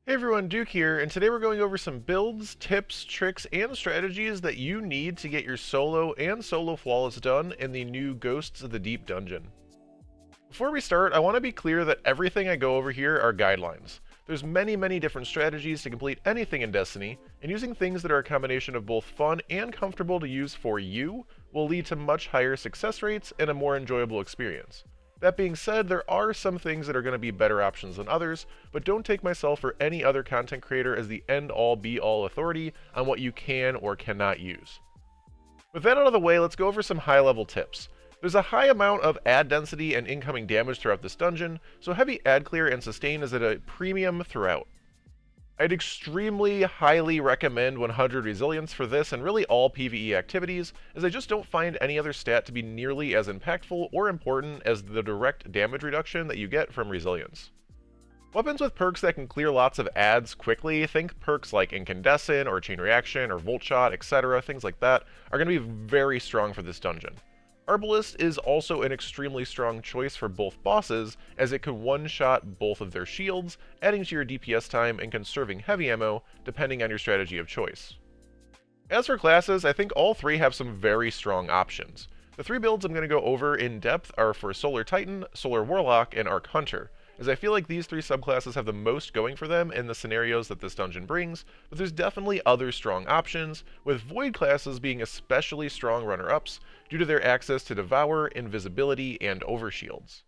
Hey everyone, Duke here, and today we're going over some builds, tips, tricks, and strategies that you need to get your solo and solo flawless done in the new Ghosts of the Deep dungeon. Before we start, I want to be clear that everything I go over here are guidelines. There's many different strategies to complete anything in Destiny, and using things that are a combination of both fun and comfortable to use for you will lead to much higher success rates and a more enjoyable experience. That being said, there are some things that are going to be better options than others, but don't take myself or any other content creator as the end-all be-all authority on what you can or cannot use. With that out of the way, let's go over some high-level tips. There's a high amount of ad density and incoming damage throughout this dungeon, so heavy ad clear and sustain is at a premium throughout. I'd extremely highly recommend 100 Resilience for this and really all PvE activities, as I just don't find any other stat to be nearly as impactful or important as the direct damage reduction that you get from Resilience. Weapons with perks that can clear lots of ads quickly, think perks like Incandescent or Chain Reaction or Volt Shot, etc., things like that, are going to be very strong for this dungeon. Arbalest is also an extremely strong choice for both bosses, as it can one-shot both of their shields, adding to your DPS time and conserving heavy ammo, depending on your strategy of choice. As for classes, I think all three have some very strong options. The three builds I'm going to go over in depth are for Solar Titan, Solar Warlock, and Arc Hunter, as I feel like these three subclasses have the most going for them in the scenarios that this dungeon brings, but there's definitely other strong options, with Void classes being especially strong runner-ups due to their access to Devour, Invisibility, and Overshields.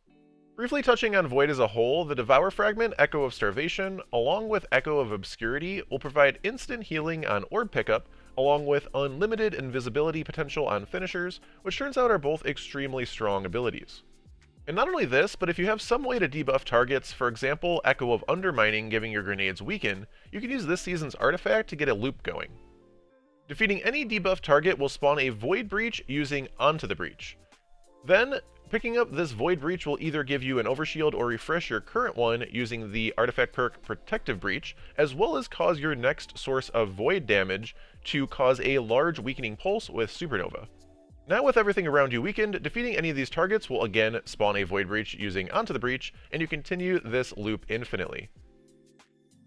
Briefly touching on Void as a whole, the Devour Fragment, Echo of Starvation, along with Echo of Obscurity, will provide instant healing on Orb Pickup, along with unlimited invisibility potential on finishers, which turns out are both extremely strong abilities. And not only this, but if you have some way to debuff targets, for example, Echo of Undermining giving your grenades weaken, you can use this season's artifact to get a loop going. Defeating any debuff target will spawn a Void Breach using Onto the Breach. Then, picking up this Void Breach will either give you an Overshield or refresh your current one using the artifact perk Protective Breach, as well as cause your next source of Void damage to cause a large weakening pulse with Supernova. Now with everything around you weakened, defeating any of these targets will again spawn a Void Breach using Onto the Breach, and you continue this loop infinitely.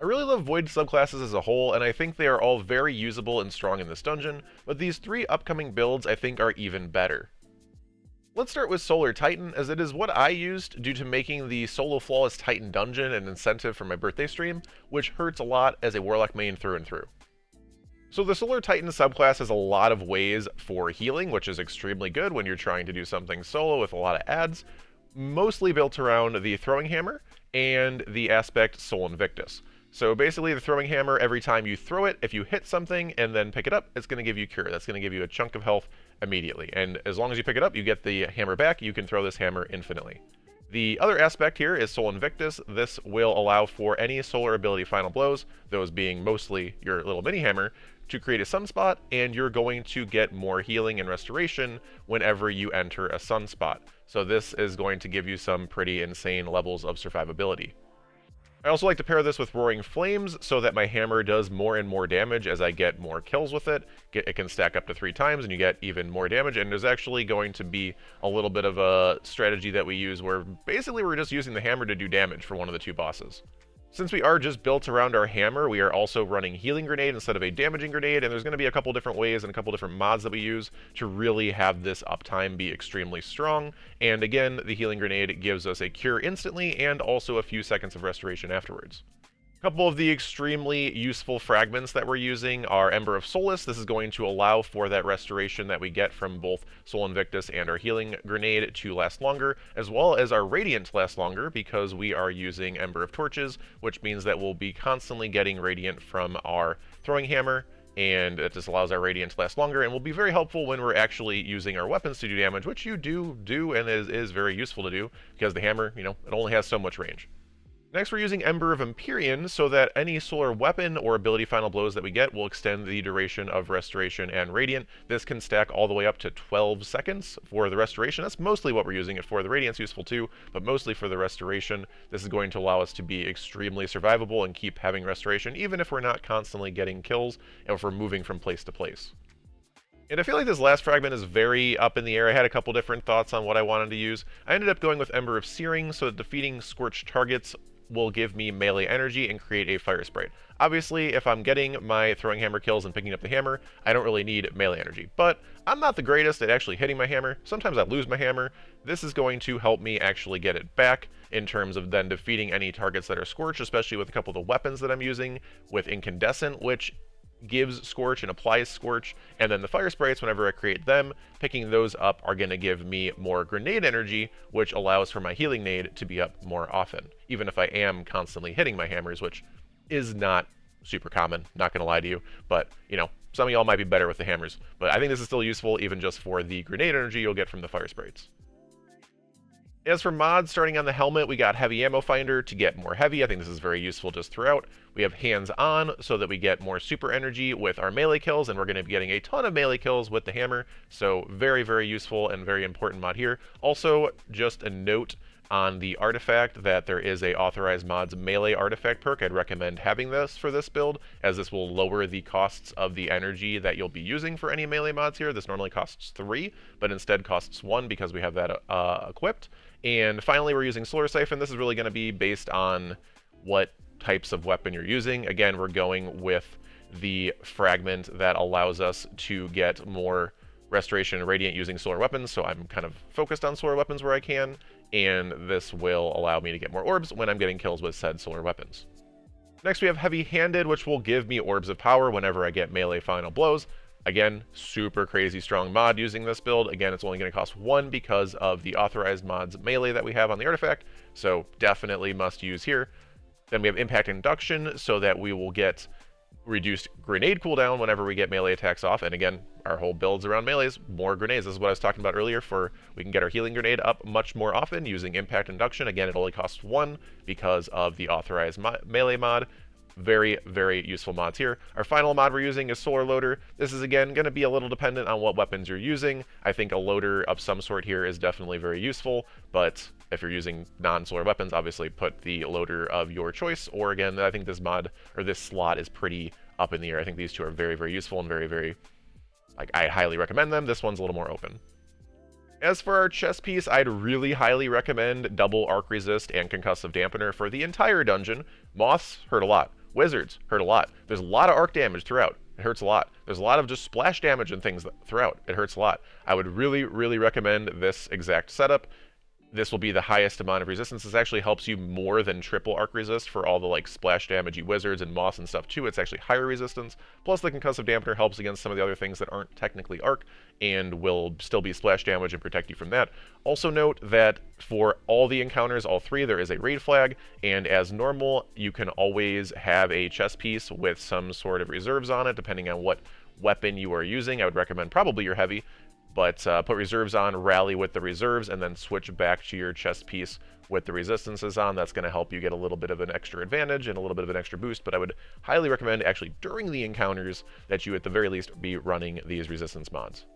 I really love Void subclasses as a whole, and I think they are all very usable and strong in this dungeon, but these three upcoming builds I think are even better. Let's start with Solar Titan, as it is what I used due to making the Solo Flawless Titan dungeon an incentive for my birthday stream, which hurts a lot as a Warlock main through and through. So the Solar Titan subclass has a lot of ways for healing, which is extremely good when you're trying to do something solo with a lot of ads, mostly built around the Throwing Hammer and the aspect Soul Invictus. So basically the Throwing Hammer, every time you throw it, if you hit something and then pick it up, it's going to give you Cure. That's going to give you a chunk of health immediately. And as long as you pick it up, you get the hammer back, you can throw this hammer infinitely. The other aspect here is Soul Invictus. This will allow for any solar ability final blows, those being mostly your little mini hammer, to create a sunspot, and you're going to get more healing and restoration whenever you enter a sunspot. So this is going to give you some pretty insane levels of survivability. I also like to pair this with Roaring Flames so that my hammer does more and more damage as I get more kills with it. It can stack up to 3 times and you get even more damage, and there's actually going to be a little bit of a strategy that we use where basically we're just using the hammer to do damage for one of the 2 bosses. Since we are just built around our hammer, we are also running Healing Grenade instead of a Damaging Grenade, and there's going to be a couple different ways and a couple different mods that we use to really have this uptime be extremely strong. And again, the Healing Grenade gives us a cure instantly and also a few seconds of restoration afterwards. A couple of the extremely useful fragments that we're using are Ember of Solace. This is going to allow for that restoration that we get from both Soul Invictus and our Healing Grenade to last longer, as well as our Radiant to last longer because we are using Ember of Torches, which means that we'll be constantly getting Radiant from our Throwing Hammer, and it just allows our Radiant to last longer and will be very helpful when we're actually using our weapons to do damage, which you do and is very useful to do because the hammer, it only has so much range. Next, we're using Ember of Empyrean so that any solar weapon or ability final blows that we get will extend the duration of restoration and radiant. This can stack all the way up to 12 seconds for the restoration. That's mostly what we're using it for. The radiant's useful too, but mostly for the restoration. This is going to allow us to be extremely survivable and keep having restoration, even if we're not constantly getting kills and if we're moving from place to place. And I feel like this last fragment is very up in the air. I had a couple different thoughts on what I wanted to use. I ended up going with Ember of Searing, so that defeating scorched targets will give me melee energy and create a fire sprite. Obviously, if I'm getting my throwing hammer kills and picking up the hammer, I don't really need melee energy. But I'm not the greatest at actually hitting my hammer. Sometimes I lose my hammer. This is going to help me actually get it back in terms of then defeating any targets that are scorched, especially with a couple of the weapons that I'm using with incandescent, which gives Scorch and applies Scorch, and then the Fire Sprites, whenever I create them, picking those up are going to give me more grenade energy, which allows for my healing nade to be up more often, even if I am constantly hitting my hammers, which is not super common, not going to lie to you, but, you know, some of y'all might be better with the hammers, but I think this is still useful even just for the grenade energy you'll get from the Fire Sprites. As for mods, starting on the helmet, we got Heavy Ammo Finder to get more heavy. I think this is very useful just throughout. We have Hands On so that we get more super energy with our melee kills, and we're going to be getting a ton of melee kills with the hammer. So very, very useful and very important mod here. Also, just a note on the artifact that there is a authorized mods melee artifact perk. I'd recommend having this for this build, as this will lower the costs of the energy that you'll be using for any melee mods here. This normally costs 3, but instead costs 1 because we have that equipped. And finally, we're using Solar Siphon. This is really going to be based on what types of weapon you're using. Again, we're going with the fragment that allows us to get more Restoration and Radiant using solar weapons, so I'm kind of focused on solar weapons where I can, and this will allow me to get more orbs when I'm getting kills with said solar weapons. Next, we have Heavy-Handed, which will give me orbs of power whenever I get melee final blows. Again, super crazy strong mod using this build. Again, it's only going to cost 1 because of the authorized mods melee that we have on the artifact, so definitely must use here. Then we have Impact Induction so that we will get reduced grenade cooldown whenever we get melee attacks off, and again, our whole build's around melees, more grenades. This is what I was talking about earlier, for we can get our healing grenade up much more often using Impact Induction. Again, it only costs 1 because of the authorized melee mod. Very, very useful mods here. Our final mod we're using is Solar Loader. This is, again, going to be a little dependent on what weapons you're using. I think a loader of some sort here is definitely very useful, but if you're using non-solar weapons, obviously put the loader of your choice, or again, I think this mod, or this slot is pretty up in the air. I think these two are very, very useful and very, very, like, I highly recommend them. This one's a little more open. As for our chest piece, I'd really highly recommend double arc resist and concussive dampener for the entire dungeon. Moths hurt a lot. Wizards hurt a lot. There's a lot of arc damage throughout. It hurts a lot. There's a lot of just splash damage and things throughout. It hurts a lot. I would really, really recommend this exact setup. This will be the highest amount of resistance. This actually helps you more than triple arc resist for all the like splash damagey wizards and moss and stuff too. It's actually higher resistance. Plus the concussive dampener helps against some of the other things that aren't technically arc and will still be splash damage and protect you from that. Also note that for all the encounters, all 3, there is a raid flag, and as normal, you can always have a chest piece with some sort of reserves on it, depending on what weapon you are using. I would recommend probably your heavy, but put reserves on, rally with the reserves, and then switch back to your chest piece with the resistances on. That's going to help you get a little bit of an extra advantage and a little bit of an extra boost, but I would highly recommend actually during the encounters that you at the very least be running these resistance mods.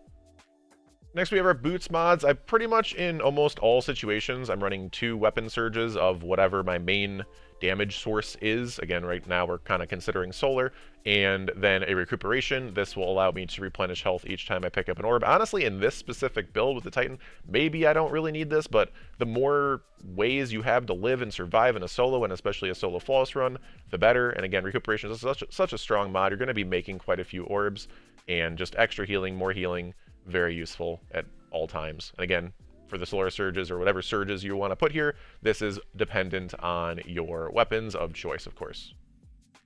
Next, we have our boots mods. I pretty much, in almost all situations, I'm running 2 weapon surges of whatever my main damage source is. Again, right now we're kind of considering solar, and then a recuperation. This will allow me to replenish health each time I pick up an orb. Honestly, in this specific build with the Titan, maybe I don't really need this, but the more ways you have to live and survive in a solo, and especially a solo flawless run, the better. And again, recuperation is such a strong mod. You're going to be making quite a few orbs, and just extra healing, more healing, very useful at all times. And again, for the solar surges or whatever surges you want to put here, this is dependent on your weapons of choice, of course.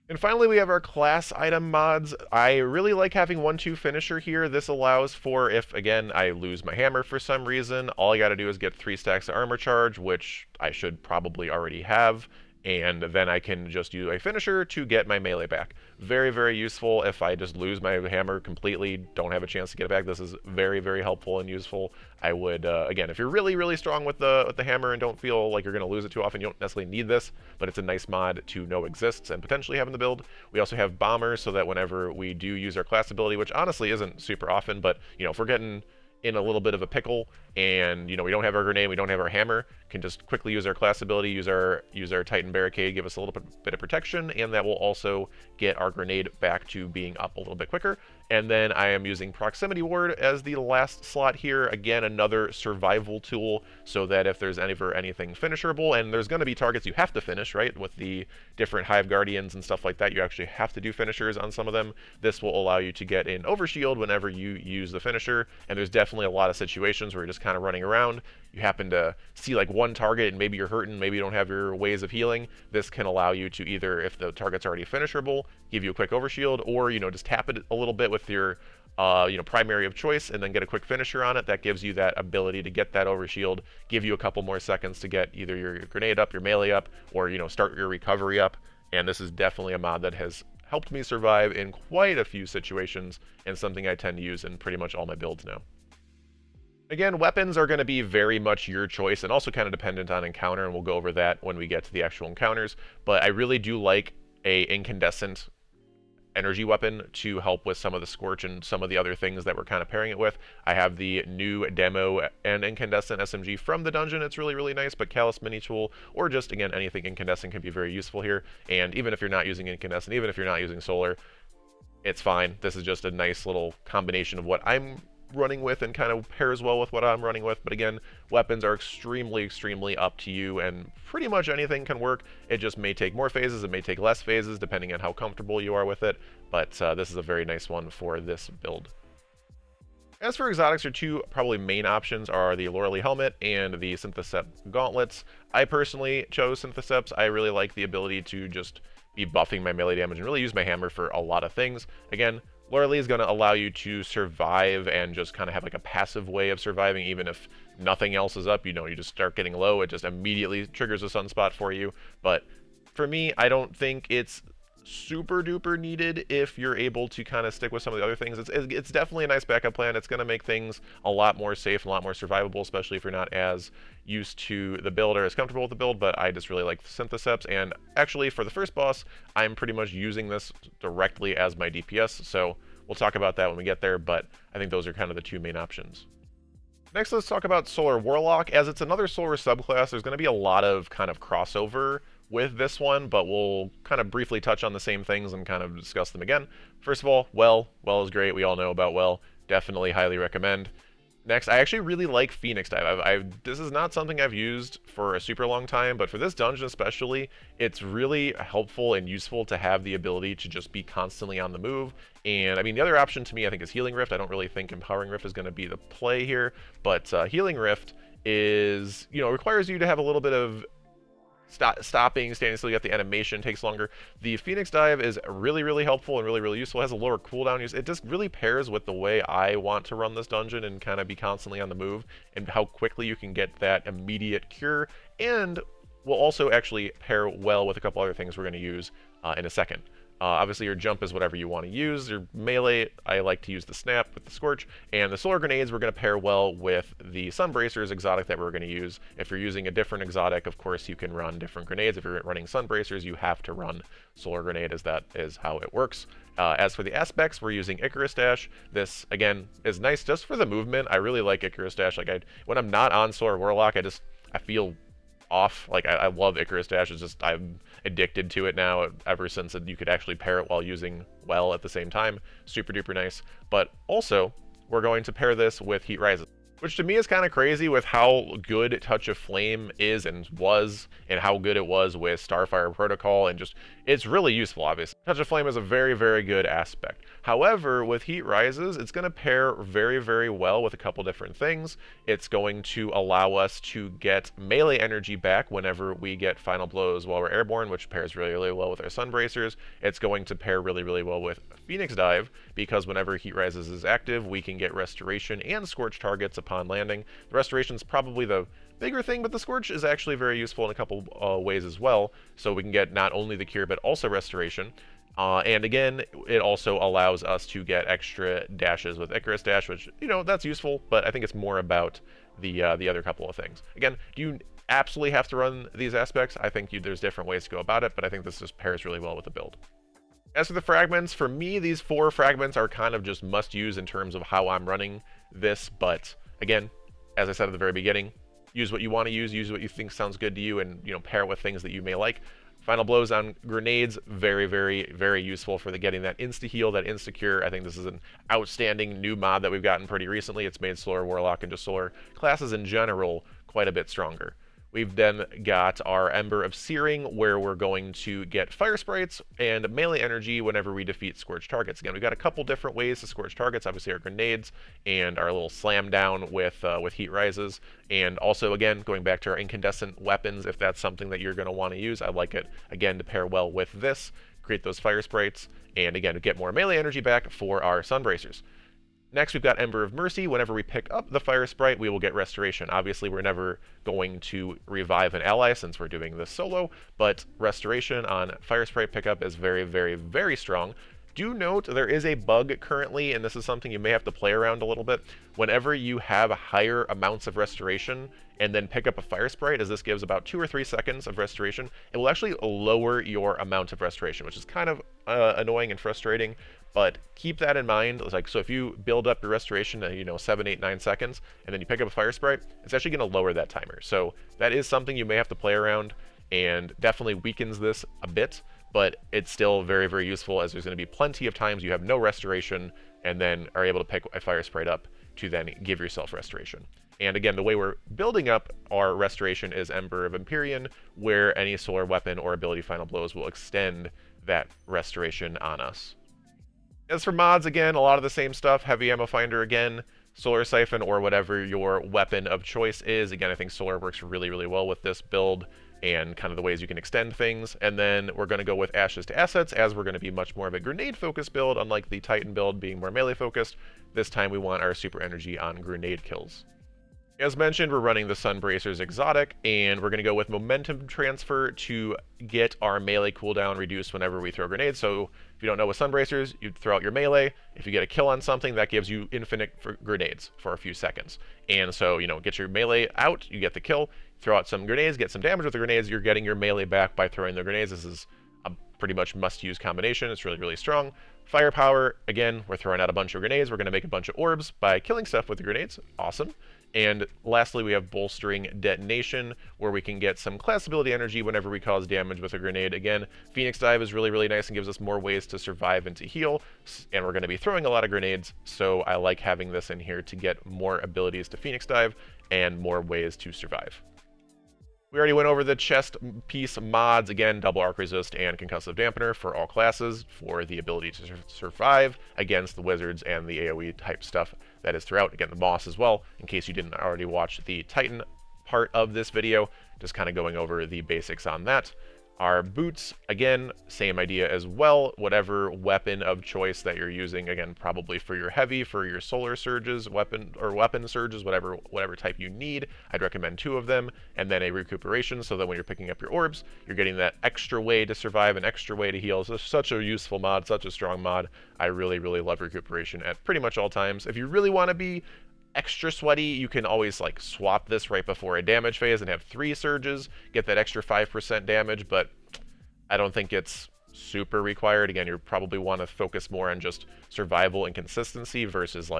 And finally, we have our class item mods. I really like having 1-2 finisher here. This allows for, if again I lose my hammer for some reason, all I got to do is get 3 stacks of armor charge, which I should probably already have, and then I can just do a finisher to get my melee back. Very, very useful if I just lose my hammer completely, don't have a chance to get it back. This is very, very helpful and useful. I would, again, if you're really, really strong with the hammer and don't feel like you're going to lose it too often, you don't necessarily need this, but it's a nice mod to know exists and potentially have in the build. We also have bombers so that whenever we do use our class ability, which honestly isn't super often, but, you know, if we're getting in a little bit of a pickle, and we don't have our grenade, we don't have our hammer, can just quickly use our class ability, use our Titan Barricade, give us a little bit of protection, and that will also get our grenade back to being up a little bit quicker. And then I am using Proximity Ward as the last slot here. Again, another survival tool, so that if there's ever anything finisherable, and there's going to be targets you have to finish, right? With the different Hive Guardians and stuff like that, you actually have to do finishers on some of them. This will allow you to get in overshield whenever you use the finisher, and there's definitely a lot of situations where you're just kind of running around. You happen to see like one target and maybe you're hurting, maybe you don't have your ways of healing. This can allow you to either, if the target's already finisherable, give you a quick overshield, or just tap it a little bit with your primary of choice and then get a quick finisher on it. That gives you that ability to get that overshield, give you a couple more seconds to get either your grenade up, your melee up, or start your recovery up. And this is definitely a mod that has helped me survive in quite a few situations, and something I tend to use in pretty much all my builds now. Again, weapons are going to be very much your choice and also kind of dependent on encounter, and we'll go over that when we get to the actual encounters. But I really do like a incandescent energy weapon to help with some of the Scorch and some of the other things that we're kind of pairing it with. I have the new demo and incandescent SMG from the dungeon. It's really, really nice, but Callus Mini Tool, or just, again, anything incandescent can be very useful here. And even if you're not using incandescent, even if you're not using solar, it's fine. This is just a nice little combination of what I'm running with and kind of pairs well with what I'm running with. But again, weapons are extremely, extremely up to you, and pretty much anything can work. It just may take more phases, it may take less phases, depending on how comfortable you are with it. But this is a very nice one for this build. As for exotics, your two probably main options are the Lorelei Helmet and the Synthocept Gauntlets. I personally chose Synthocepts. I really like the ability to just be buffing my melee damage and really use my hammer for a lot of things. Again, Lorelei is going to allow you to survive and just kind of have like a passive way of surviving, even if nothing else is up. You just start getting low, it just immediately triggers a sunspot for you. But for me, I don't think it's super duper needed if you're able to kind of stick with some of the other things. It's definitely a nice backup plan. It's going to make things a lot more safe and a lot more survivable, especially if you're not as used to the build or as comfortable with the build. But I just really like the Synthoceps, and actually for the first boss, I'm pretty much using this directly as my DPS, so we'll talk about that when we get there, but I think those are kind of the two main options. Next, let's talk about Solar Warlock. As it's another Solar subclass, there's going to be a lot of kind of crossover with this one, but we'll kind of briefly touch on the same things and kind of discuss them again. First of all, Well is great. We all know about Well. Definitely highly recommend. Next, I actually really like Phoenix Dive. This is not something I've used for a super long time, but for this dungeon especially, it's really helpful and useful to have the ability to just be constantly on the move. And I mean, the other option to me, I think, is Healing Rift. I don't really think Empowering Rift is going to be the play here, but Healing Rift is, requires you to have a little bit of stopping, standing still, you got the animation, takes longer. The Phoenix Dive is really, really helpful and really, really useful. It has a lower cooldown use. It just really pairs with the way I want to run this dungeon and kind of be constantly on the move, and how quickly you can get that immediate cure, and will also actually pair well with a couple other things we're going to use in a second. Obviously, your jump is whatever you want to use. Your melee, I like to use the snap with the Scorch, and the solar grenades we're going to pair well with the Sunbracers exotic that we're going to use. If you're using a different exotic, of course, you can run different grenades. If you're running Sunbracers, you have to run solar grenade, as that is how it works. As for the aspects, we're using Icarus Dash. This, again, is nice just for the movement. I really like Icarus Dash. When I'm not on Solar Warlock, I feel off. I love Icarus Dash. It's just, I'm addicted to it now ever since you could actually pair it while using Well at the same time. Super duper nice. But also, we're going to pair this with Heat Rises, which to me is kind of crazy with how good Touch of Flame is and was, and how good it was with Starfire Protocol, and just, it's really useful, obviously. Touch of Flame is a very, very good aspect. However, with Heat Rises, it's going to pair very, very well with a couple different things. It's going to allow us to get melee energy back whenever we get Final Blows while we're airborne, which pairs really, really well with our Sunbracers. It's going to pair really, really well with Phoenix Dive, because whenever Heat Rises is active, we can get Restoration and Scorch targets upon landing. The Restoration is probably the bigger thing, but the Scorch is actually very useful in a couple ways as well. So we can get not only the cure, but also Restoration. And again, it also allows us to get extra dashes with Icarus Dash, which, that's useful, but I think it's more about the other couple of things. Again, do you absolutely have to run these aspects? I think there's different ways to go about it, but I think this just pairs really well with the build. As for the fragments, for me, these 4 fragments are kind of just must use in terms of how I'm running this. But again, as I said at the very beginning, use what you want to use what you think sounds good to you, and pair with things that you may like. Final blows on grenades, very, very, very useful for getting that insta-heal, that insta-cure. I think this is an outstanding new mod that we've gotten pretty recently. It's made Solar Warlock and just Solar classes in general quite a bit stronger. We've then got our Ember of Searing, where we're going to get Fire Sprites and melee energy whenever we defeat Scorched targets. Again, we've got a couple different ways to Scorch targets. Obviously, our grenades and our little slam down with heat rises. And also, again, going back to our incandescent weapons, if that's something that you're going to want to use, I like it, again, to pair well with this, create those Fire Sprites, and again, to get more melee energy back for our Sunbracers. Next, we've got Ember of Mercy. Whenever we pick up the Fire Sprite, we will get Restoration. Obviously, we're never going to revive an ally since we're doing this solo, but Restoration on Fire Sprite pickup is very, very, very strong. Do note there is a bug currently, and this is something you may have to play around a little bit. Whenever you have higher amounts of Restoration and then pick up a Fire Sprite, as this gives about 2 or 3 seconds of Restoration, it will actually lower your amount of Restoration, which is kind of annoying and frustrating. But keep that in mind. Like, so if you build up your restoration to 7, 8, 9 seconds, and then you pick up a Fire Sprite, it's actually going to lower that timer. So that is something you may have to play around, and definitely weakens this a bit, but it's still very, very useful, as there's going to be plenty of times you have no restoration and then are able to pick a Fire Sprite up to then give yourself restoration. And again, the way we're building up our restoration is Ember of Empyrean, where any solar weapon or ability final blows will extend that restoration on us. As for mods, again, a lot of the same stuff. Heavy Ammo Finder again, Solar Siphon, or whatever your weapon of choice is. Again, I think Solar works really, really well with this build and kind of the ways you can extend things. And then we're going to go with Ashes to Assets, as we're going to be much more of a grenade-focused build, unlike the Titan build being more melee-focused. This time we want our super energy on grenade kills. As mentioned, we're running the Sunbracers exotic, and we're going to go with Momentum Transfer to get our melee cooldown reduced whenever we throw grenades. So if you don't know with Sunbracers, you throw out your melee. If you get a kill on something, that gives you infinite grenades for a few seconds. And so, get your melee out, you get the kill, throw out some grenades, get some damage with the grenades, you're getting your melee back by throwing the grenades. This is a pretty much must-use combination. It's really, really strong. Firepower, again, we're throwing out a bunch of grenades. We're going to make a bunch of orbs by killing stuff with the grenades. Awesome. And lastly, we have Bolstering Detonation, where we can get some class ability energy whenever we cause damage with a grenade. Again, Phoenix Dive is really, really nice and gives us more ways to survive and to heal, and we're going to be throwing a lot of grenades, so I like having this in here to get more abilities to Phoenix Dive and more ways to survive. We already went over the chest piece mods. Again, double arc resist and concussive dampener for all classes for the ability to survive against the wizards and the AoE type stuff that is throughout. Again, the moss as well, in case you didn't already watch the Titan part of this video, just kind of going over the basics on that. Our boots, again, same idea as well. Whatever weapon of choice that you're using, again, probably for your heavy, for your solar surges, weapon surges, whatever type you need. I'd recommend 2 of them, and then a recuperation, so that when you're picking up your orbs, you're getting that extra way to survive, an extra way to heal. It's such a useful mod, such a strong mod. I really, really love recuperation at pretty much all times. If you really want to be extra sweaty, you can always swap this right before a damage phase and have 3 surges, get that extra 5% damage, but I don't think it's super required. Again, you probably want to focus more on just survival and consistency versus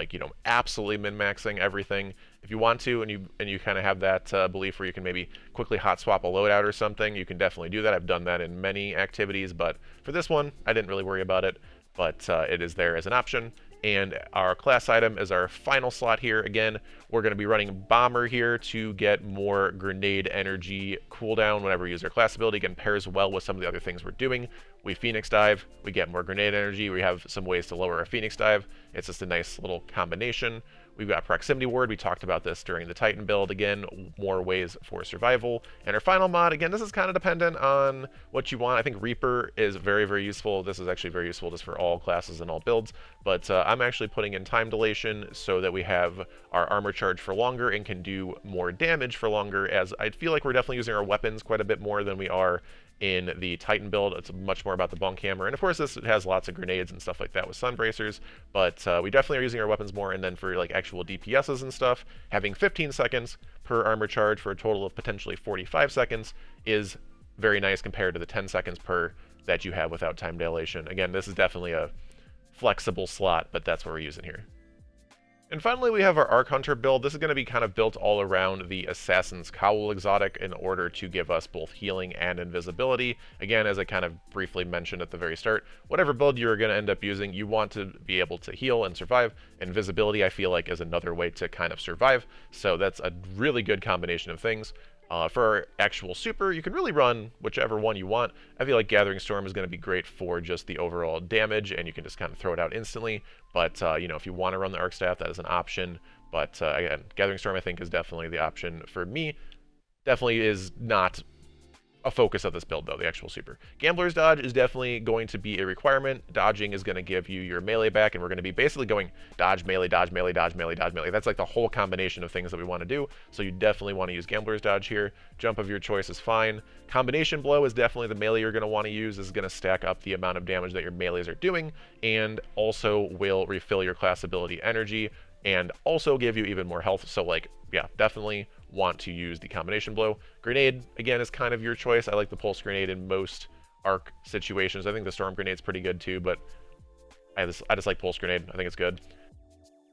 absolutely min-maxing everything. If you want to, and you kind of have that belief where you can maybe quickly hot swap a loadout or something, you can definitely do that. I've done that in many activities, but for this one, I didn't really worry about it, but it is there as an option. And our class item is our final slot here. Again, we're going to be running Bomber here to get more grenade energy cooldown whenever we use our class ability. Again, pairs well with some of the other things we're doing. We Phoenix Dive, we get more grenade energy. We have some ways to lower our Phoenix Dive. It's just a nice little combination. We've got Proximity Ward. We talked about this during the Titan build. Again, more ways for survival. And our final mod, again, this is kind of dependent on what you want. I think Reaper is very, very useful. This is actually very useful just for all classes and all builds. But I'm actually putting in Time Dilation so that we have our armor charge for longer and can do more damage for longer, as I feel like we're definitely using our weapons quite a bit more than we are in the Titan build. It's much more about the bunk hammer, and of course this has lots of grenades and stuff like that with Sunbracers, but we definitely are using our weapons more. And then for actual DPSs and stuff, having 15 seconds per armor charge for a total of potentially 45 seconds is very nice compared to the 10 seconds per that you have without time dilation. Again, this is definitely a flexible slot, but that's what we're using here. And finally, we have our Arc Hunter build. This is going to be kind of built all around the Assassin's Cowl exotic in order to give us both healing and invisibility. Again, as I kind of briefly mentioned at the very start, whatever build you're going to end up using, you want to be able to heal and survive. Invisibility, I feel like, is another way to kind of survive. So that's a really good combination of things. For our actual super, you can really run whichever one you want. I feel like Gathering Storm is going to be great for just the overall damage, and you can just kind of throw it out instantly. But, you know, if you want to run the Arc Staff, that is an option. But, again, Gathering Storm, I think, is definitely the option for me. Definitely is not a focus of this build, though, the actual super. Gambler's Dodge is definitely going to be a requirement. Dodging is going to give you your melee back, and we're going to be basically going dodge, melee, dodge, melee, dodge, melee, dodge, melee. That's like the whole combination of things that we want to do, so you definitely want to use Gambler's Dodge here. Jump of your choice is fine. Combination Blow is definitely the melee you're going to want to use. This is going to stack up the amount of damage that your melees are doing, and also will refill your class ability energy, and also give you even more health. So, like, yeah, definitely want to use the combination blow. Grenade, again, is kind of your choice. I like the pulse grenade in most arc situations. I think the storm grenade's pretty good too, but I just like pulse grenade. I think it's good.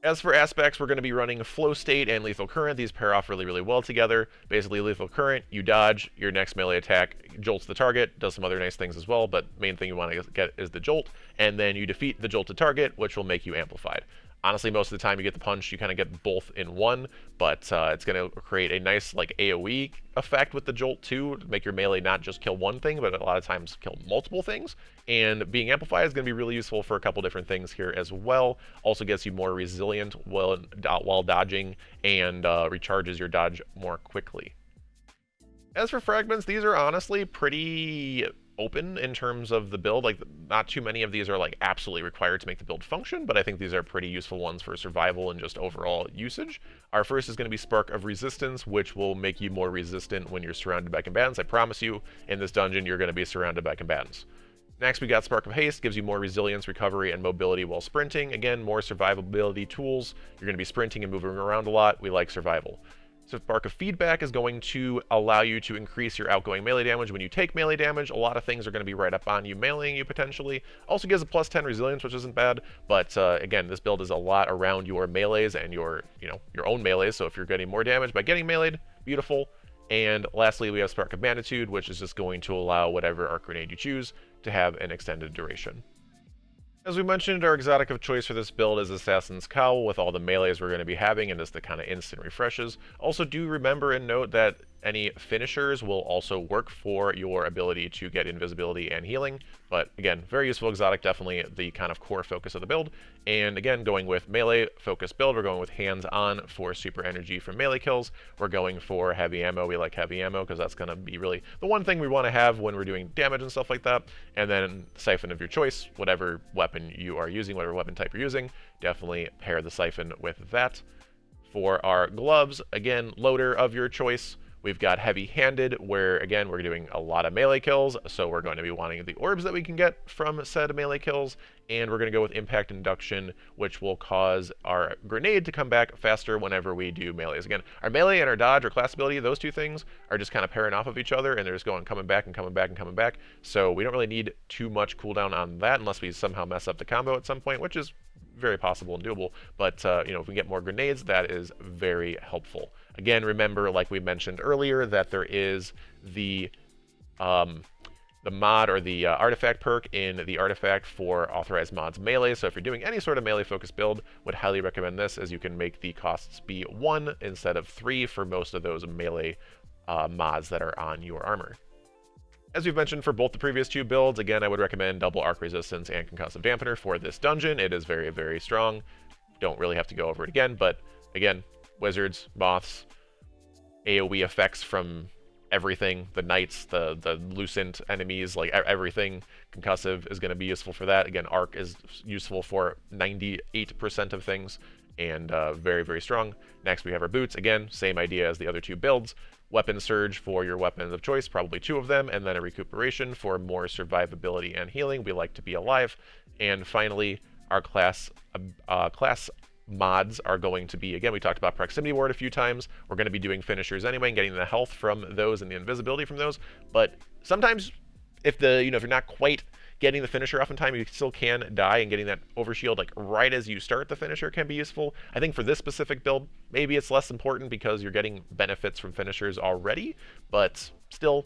As for aspects, we're going to be running Flow State and Lethal Current. These pair off really, really well together. Basically, Lethal Current, you dodge, your next melee attack jolts the target, does some other nice things as well, but main thing you want to get is the jolt, and then you defeat the jolted target, which will make you amplified. Honestly, most of the time you get the punch, you kind of get both in one, but it's going to create a nice like AoE effect with the jolt too, to make your melee not just kill one thing, but a lot of times kill multiple things. And being amplified is going to be really useful for a couple different things here as well. Also gets you more resilient while dodging, and recharges your dodge more quickly. As for fragments, these are honestly pretty open in terms of the build. Like, not too many of these are like absolutely required to make the build function, but I think these are pretty useful ones for survival and just overall usage. Our first is going to be Spark of Resistance, which will make you more resistant when you're surrounded by combatants. I promise you, in this dungeon, you're going to be surrounded by combatants. Next, we got Spark of Haste, gives you more resilience, recovery, and mobility while sprinting. Again, more survivability tools. You're going to be sprinting and moving around a lot. We like survival. So Spark of Feedback is going to allow you to increase your outgoing melee damage. When you take melee damage, a lot of things are going to be right up on you, meleeing you potentially. Also gives a plus 10 resilience, which isn't bad, but again, this build is a lot around your melees and your own melees, so if you're getting more damage by getting meleed, beautiful. And lastly, we have Spark of Magnitude, which is just going to allow whatever arc grenade you choose to have an extended duration. As we mentioned, our exotic of choice for this build is Assassin's Cowl, with all the melees we're going to be having and just the kind of instant refreshes. Also, do remember and note that any finishers will also work for your ability to get invisibility and healing. But again, very useful exotic, definitely the kind of core focus of the build. And again, going with melee focus build, we're going with hands-on for super energy for melee kills. We're going for heavy ammo. We like heavy ammo because that's going to be really the one thing we want to have when we're doing damage and stuff like that. And then siphon of your choice, whatever weapon you are using, whatever weapon type you're using, definitely pair the siphon with that. For our gloves, again, loader of your choice. We've got heavy-handed, where, again, we're doing a lot of melee kills, so we're going to be wanting the orbs that we can get from said melee kills, and we're going to go with impact induction, which will cause our grenade to come back faster whenever we do melees. Again, our melee and our dodge or class ability, those two things are just kind of pairing off of each other, and they're just coming back and coming back and coming back, so we don't really need too much cooldown on that unless we somehow mess up the combo at some point, which is very possible and doable, but if we get more grenades, that is very helpful. Again, remember, like we mentioned earlier, that there is the mod or the artifact perk in the artifact for authorized mods melee. So if you're doing any sort of melee focused build, would highly recommend this, as you can make the costs be 1 instead of 3 for most of those melee mods that are on your armor. As we've mentioned for both the previous two builds, again, I would recommend double arc resistance and concussive dampener for this dungeon. It is very, very strong. Don't really have to go over it again, but again, wizards, moths, AoE effects from everything, the knights, the lucent enemies, like everything. Concussive is going to be useful for that. Again, arc is useful for 98% of things, and very, very strong. Next, we have our boots. Again, same idea as the other two builds. Weapon surge for your weapons of choice, probably 2 of them, and then a recuperation for more survivability and healing. We like to be alive. And finally, our class mods are going to be, again, we talked about proximity ward a few times. We're going to be doing finishers anyway and getting the health from those and the invisibility from those, but sometimes if if you're not quite getting the finisher off in time, you still can die, and getting that overshield like right as you start the finisher can be useful. I think for this specific build, maybe it's less important because you're getting benefits from finishers already, but still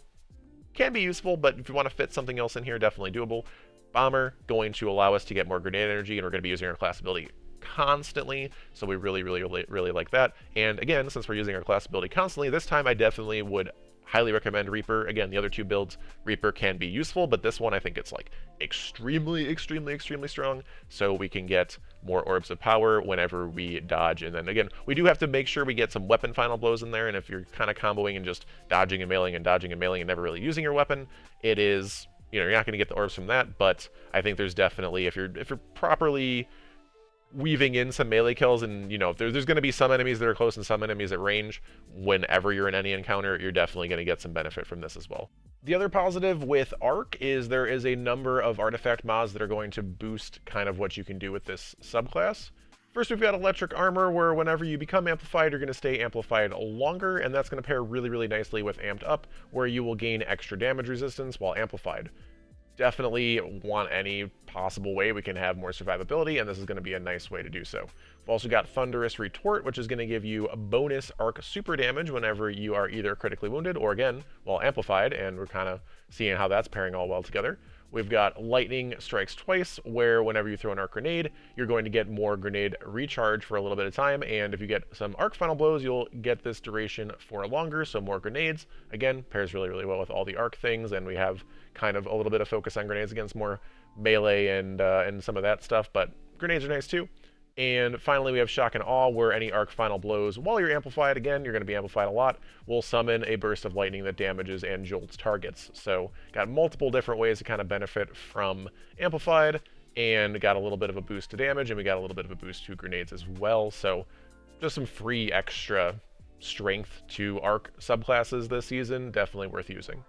can be useful. But if you want to fit something else in here, definitely doable. Bomber going to allow us to get more grenade energy, and we're going to be using our class ability constantly, so we really like that. And again, since we're using our class ability constantly, this time I definitely would highly recommend Reaper. Again, the other two builds, Reaper can be useful, but this one I think it's like extremely strong, so we can get more orbs of power whenever we dodge. And then again, we do have to make sure we get some weapon final blows in there, and if you're kind of comboing and just dodging and mailing and dodging and mailing and never really using your weapon, it is, you're not going to get the orbs from that. But I think there's definitely, if you're properly weaving in some melee kills, and there's going to be some enemies that are close and some enemies at range, whenever you're in any encounter, you're definitely going to get some benefit from this as well. The other positive with Arc is there is a number of artifact mods that are going to boost kind of what you can do with this subclass. First, we've got Electric Armor, where whenever you become amplified, you're going to stay amplified longer, and that's going to pair really nicely with Amped Up, where you will gain extra damage resistance while amplified. Definitely want any possible way we can have more survivability, and this is going to be a nice way to do so. We've also got Thunderous Retort, which is going to give you a bonus arc super damage whenever you are either critically wounded or, again, while amplified, and we're kind of seeing how that's pairing all well together. We've got Lightning Strikes Twice, where whenever you throw an arc grenade, you're going to get more grenade recharge for a little bit of time, and if you get some arc final blows, you'll get this duration for longer, so more grenades. Again, pairs really well with all the arc things, and we have kind of a little bit of focus on grenades against more melee and some of that stuff, but grenades are nice too. And finally, we have Shock and Awe, where any arc final blows while you're amplified, again, you're going to be amplified a lot, will summon a burst of lightning that damages and jolts targets. So got multiple different ways to kind of benefit from amplified, and got a little bit of a boost to damage, and we got a little bit of a boost to grenades as well. So just some free extra strength to arc subclasses this season, definitely worth using.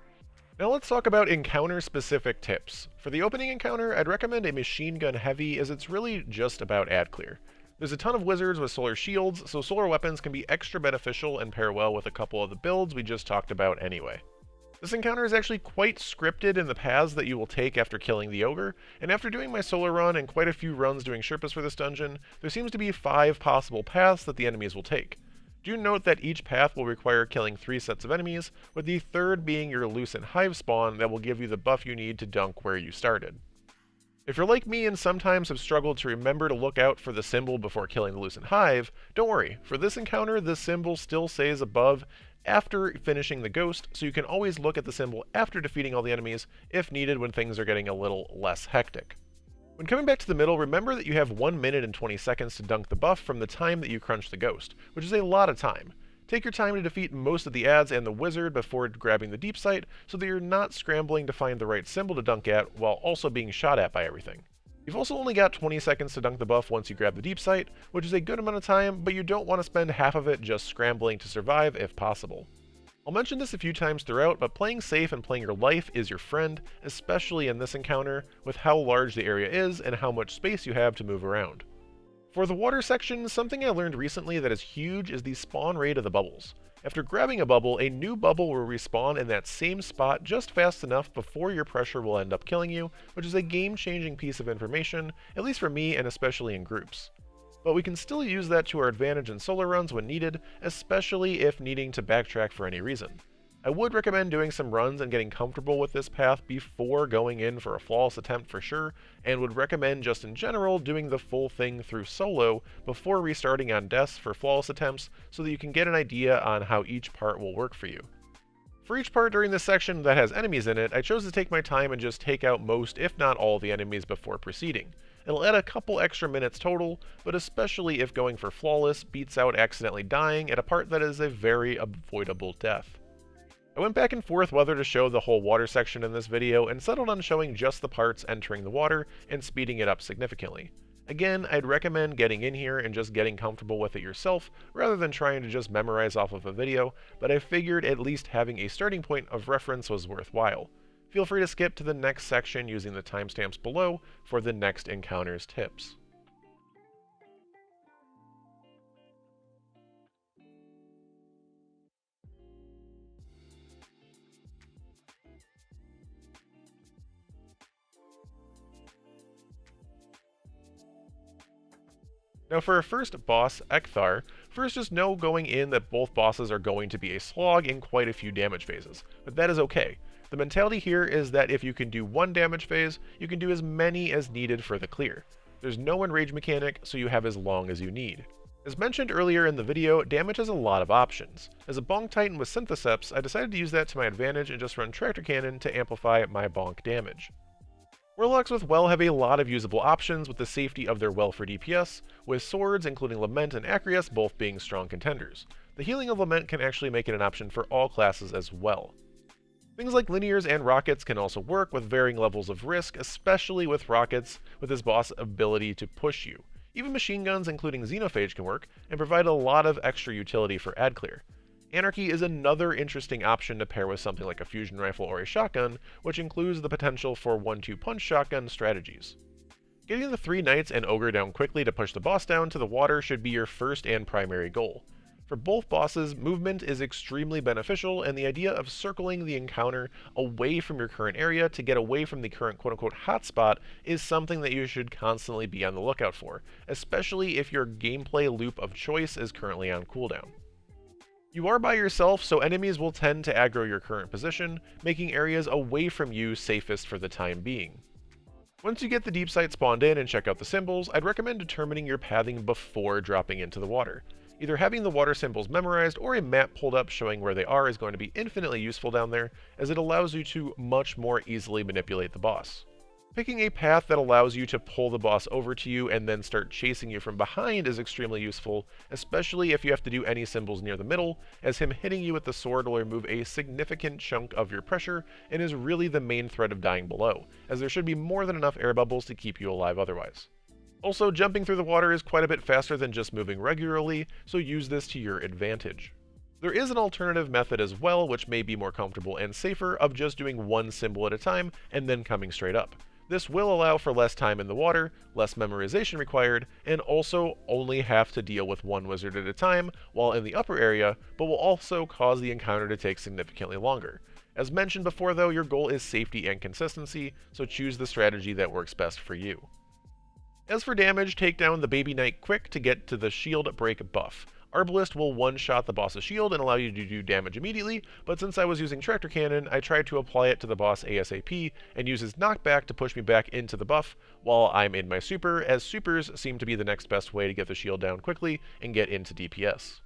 Now let's talk about encounter-specific tips. For the opening encounter, I'd recommend a machine gun heavy, as it's really just about ad clear. There's a ton of wizards with solar shields, so solar weapons can be extra beneficial and pair well with a couple of the builds we just talked about anyway. This encounter is actually quite scripted in the paths that you will take after killing the ogre, and after doing my solar run and quite a few runs doing Sherpas for this dungeon, there seems to be 5 possible paths that the enemies will take. Do note that each path will require killing 3 sets of enemies, with the third being your Lucent Hive spawn that will give you the buff you need to dunk where you started. If you're like me and sometimes have struggled to remember to look out for the symbol before killing the Lucent Hive, don't worry, for this encounter this symbol still stays above after finishing the ghost, so you can always look at the symbol after defeating all the enemies if needed when things are getting a little less hectic. When coming back to the middle, remember that you have 1 minute and 20 seconds to dunk the buff from the time that you crunch the ghost, which is a lot of time. Take your time to defeat most of the ads and the wizard before grabbing the deep sight, so that you're not scrambling to find the right symbol to dunk at while also being shot at by everything. You've also only got 20 seconds to dunk the buff once you grab the deep sight, which is a good amount of time, but you don't want to spend half of it just scrambling to survive if possible. I'll mention this a few times throughout, but playing safe and playing your life is your friend, especially in this encounter, with how large the area is and how much space you have to move around. For the water section, something I learned recently that is huge is the spawn rate of the bubbles. After grabbing a bubble, a new bubble will respawn in that same spot just fast enough before your pressure will end up killing you, which is a game-changing piece of information, at least for me and especially in groups. But we can still use that to our advantage in solar runs when needed, especially if needing to backtrack for any reason. I would recommend doing some runs and getting comfortable with this path before going in for a flawless attempt for sure, and would recommend just in general doing the full thing through solo before restarting on deaths for flawless attempts, so that you can get an idea on how each part will work for you. For each part during this section that has enemies in it, I chose to take my time and just take out most if not all the enemies before proceeding. It'll add a couple extra minutes total, but especially if going for flawless beats out accidentally dying at a part that is a very avoidable death. I went back and forth whether to show the whole water section in this video and settled on showing just the parts entering the water and speeding it up significantly. Again, I'd recommend getting in here and just getting comfortable with it yourself rather than trying to just memorize off of a video, but I figured at least having a starting point of reference was worthwhile. Feel free to skip to the next section using the timestamps below for the next encounter's tips. Now for our first boss, Ecthar, first just know going in that both bosses are going to be a slog in quite a few damage phases, but that is okay. The mentality here is that if you can do one damage phase, you can do as many as needed for the clear. There's no enrage mechanic, so you have as long as you need. As mentioned earlier in the video, damage has a lot of options. As a bonk titan with Syntheseps, I decided to use that to my advantage and just run Tractor Cannon to amplify my bonk damage. Warlocks with Well have a lot of usable options with the safety of their Well for DPS, with swords including Lament and Acreus both being strong contenders. The healing of Lament can actually make it an option for all classes as well. Things like linears and rockets can also work with varying levels of risk, especially with rockets with his boss' ability to push you. Even machine guns including Xenophage can work, and provide a lot of extra utility for ad clear. Anarchy is another interesting option to pair with something like a fusion rifle or a shotgun, which includes the potential for 1-2 punch shotgun strategies. Getting the 3 knights and ogre down quickly to push the boss down to the water should be your first and primary goal. For both bosses, movement is extremely beneficial, and the idea of circling the encounter away from your current area to get away from the current quote-unquote hotspot is something that you should constantly be on the lookout for, especially if your gameplay loop of choice is currently on cooldown. You are by yourself, so enemies will tend to aggro your current position, making areas away from you safest for the time being. Once you get the deep sight spawned in and check out the symbols, I'd recommend determining your pathing before dropping into the water. Either having the water symbols memorized or a map pulled up showing where they are is going to be infinitely useful down there, as it allows you to much more easily manipulate the boss. Picking a path that allows you to pull the boss over to you and then start chasing you from behind is extremely useful, especially if you have to do any symbols near the middle, as him hitting you with the sword will remove a significant chunk of your pressure and is really the main threat of dying below, as there should be more than enough air bubbles to keep you alive otherwise. Also, jumping through the water is quite a bit faster than just moving regularly, so use this to your advantage. There is an alternative method as well, which may be more comfortable and safer, of just doing one symbol at a time and then coming straight up. This will allow for less time in the water, less memorization required, and also only have to deal with one wizard at a time while in the upper area, but will also cause the encounter to take significantly longer. As mentioned before though, your goal is safety and consistency, so choose the strategy that works best for you. As for damage, take down the Baby Knight quick to get to the shield break buff. Arbalist will one-shot the boss's shield and allow you to do damage immediately, but since I was using Tractor Cannon, I tried to apply it to the boss ASAP and use his knockback to push me back into the buff while I'm in my super, as supers seem to be the next best way to get the shield down quickly and get into DPS.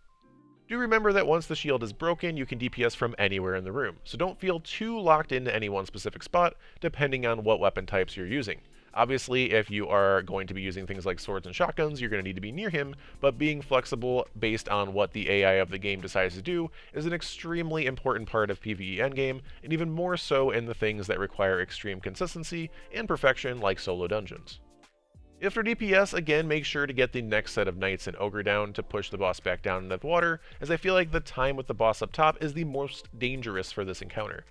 Do remember that once the shield is broken, you can DPS from anywhere in the room, so don't feel too locked into any one specific spot, depending on what weapon types you're using. Obviously, if you are going to be using things like swords and shotguns, you're going to need to be near him, but being flexible based on what the AI of the game decides to do is an extremely important part of PvE endgame, and even more so in the things that require extreme consistency and perfection like solo dungeons. If for DPS, again, make sure to get the next set of knights and ogre down to push the boss back down into the water, as I feel like the time with the boss up top is the most dangerous for this encounter.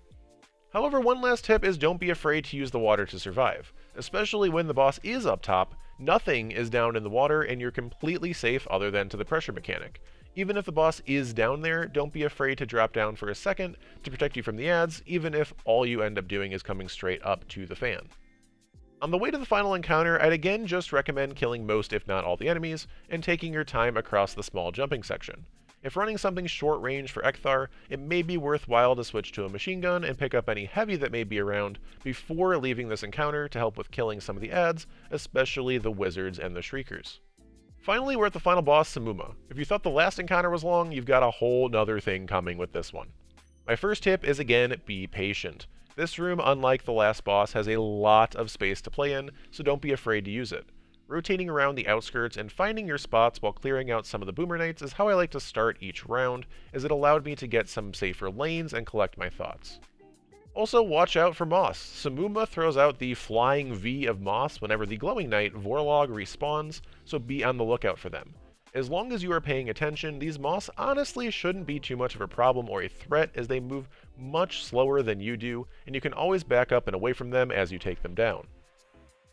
However, one last tip is don't be afraid to use the water to survive. Especially when the boss is up top, nothing is down in the water and you're completely safe other than to the pressure mechanic. Even if the boss is down there, don't be afraid to drop down for a second to protect you from the ads, even if all you end up doing is coming straight up to the fan. On the way to the final encounter, I'd again just recommend killing most if not all the enemies, and taking your time across the small jumping section. If running something short range for Ecthar, it may be worthwhile to switch to a machine gun and pick up any heavy that may be around before leaving this encounter to help with killing some of the ads, especially the wizards and the shriekers. Finally, we're at the final boss, Simmumah. If you thought the last encounter was long, you've got a whole nother thing coming with this one. My first tip is again, be patient. This room, unlike the last boss, has a lot of space to play in, so don't be afraid to use it. Rotating around the outskirts and finding your spots while clearing out some of the boomer knights is how I like to start each round, as it allowed me to get some safer lanes and collect my thoughts. Also, watch out for moss. Simmumah throws out the flying V of moss whenever the glowing knight, Warlock, respawns, so be on the lookout for them. As long as you are paying attention, these moss honestly shouldn't be too much of a problem or a threat, as they move much slower than you do, and you can always back up and away from them as you take them down.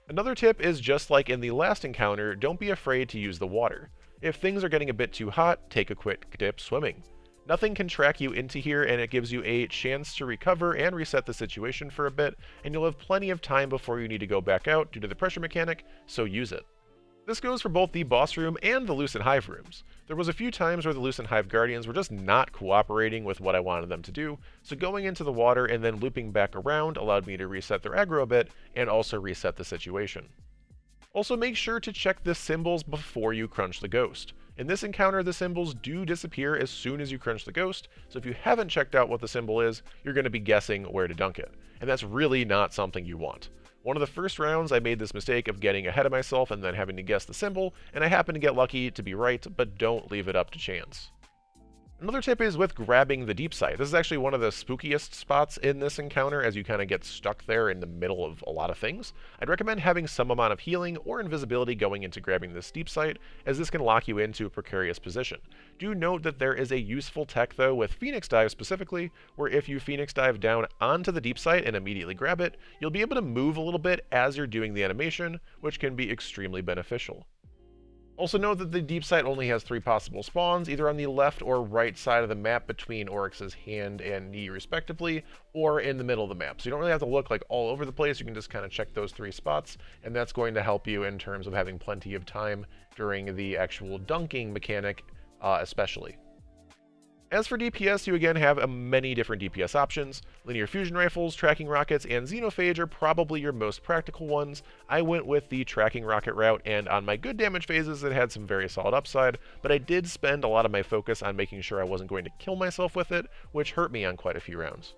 Another tip is, just like in the last encounter, don't be afraid to use the water. If things are getting a bit too hot, take a quick dip swimming. Nothing can track you into here, and it gives you a chance to recover and reset the situation for a bit, and you'll have plenty of time before you need to go back out due to the pressure mechanic, so use it. This goes for both the boss room and the Lucent Hive rooms. There was a few times where the Lucent Hive Guardians were just not cooperating with what I wanted them to do, so going into the water and then looping back around allowed me to reset their aggro a bit and also reset the situation. Also make sure to check the symbols before you crunch the ghost. In this encounter, the symbols do disappear as soon as you crunch the ghost, so if you haven't checked out what the symbol is, you're going to be guessing where to dunk it. And that's really not something you want. One of the first rounds, I made this mistake of getting ahead of myself and then having to guess the symbol, and I happened to get lucky to be right, but don't leave it up to chance. Another tip is with grabbing the deep sight. This is actually one of the spookiest spots in this encounter as you kind of get stuck there in the middle of a lot of things. I'd recommend having some amount of healing or invisibility going into grabbing this deep sight, as this can lock you into a precarious position. Do note that there is a useful tech though with Phoenix Dive specifically, where if you Phoenix Dive down onto the deep sight and immediately grab it, you'll be able to move a little bit as you're doing the animation, which can be extremely beneficial. Also note that the deep sight only has 3 possible spawns, either on the left or right side of the map between Oryx's hand and knee respectively, or in the middle of the map. So you don't really have to look like all over the place, you can just kind of check those 3 spots, and that's going to help you in terms of having plenty of time during the actual dunking mechanic, especially. As for DPS, you again have many different DPS options. Linear fusion rifles, tracking rockets, and xenophage are probably your most practical ones. I went with the tracking rocket route, and on my good damage phases it had some very solid upside, but I did spend a lot of my focus on making sure I wasn't going to kill myself with it, which hurt me on quite a few rounds.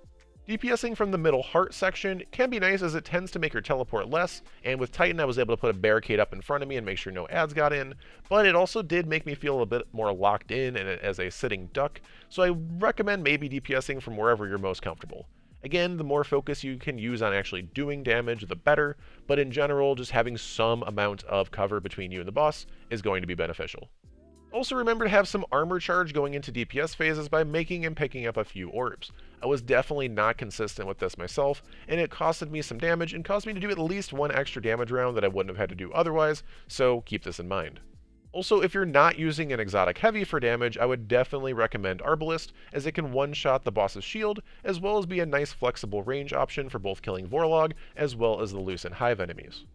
DPSing from the middle heart section can be nice as it tends to make her teleport less, and with Titan I was able to put a barricade up in front of me and make sure no ads got in, but it also did make me feel a bit more locked in and as a sitting duck, so I recommend maybe DPSing from wherever you're most comfortable. Again, the more focus you can use on actually doing damage, the better, but in general, just having some amount of cover between you and the boss is going to be beneficial. Also remember to have some armor charge going into DPS phases by making and picking up a few orbs. I was definitely not consistent with this myself, and it costed me some damage and caused me to do at least 1 extra damage round that I wouldn't have had to do otherwise, so keep this in mind. Also, if you're not using an exotic heavy for damage, I would definitely recommend Arbalist, as it can one-shot the boss's shield, as well as be a nice flexible range option for both killing Warlock as well as the Lucent Hive enemies.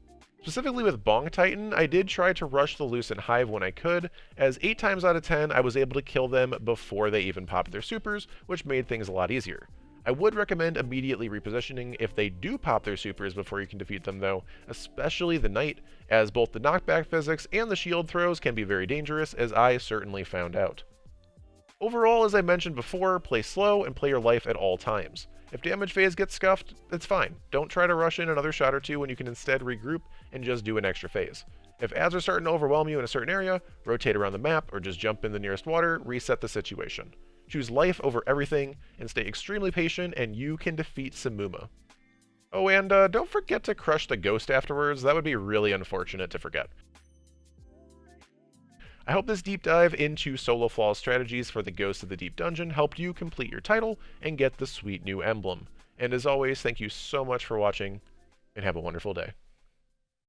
Specifically with Bong Titan, I did try to rush the Lucent Hive when I could, as 8 times out of 10 I was able to kill them before they even popped their supers, which made things a lot easier. I would recommend immediately repositioning if they do pop their supers before you can defeat them though, especially the Knight, as both the knockback physics and the shield throws can be very dangerous, as I certainly found out. Overall, as I mentioned before, play slow and play your life at all times. If damage phase gets scuffed, it's fine. Don't try to rush in another shot or 2 when you can instead regroup and just do an extra phase. If ads are starting to overwhelm you in a certain area, rotate around the map or just jump in the nearest water, reset the situation. Choose life over everything and stay extremely patient, and you can defeat Simmumah. Oh, and don't forget to crush the ghost afterwards. That would be really unfortunate to forget. I hope this deep dive into solo flawless strategies for the Ghost of the Deep Dungeon helped you complete your title and get the sweet new emblem. And as always, thank you so much for watching, and have a wonderful day.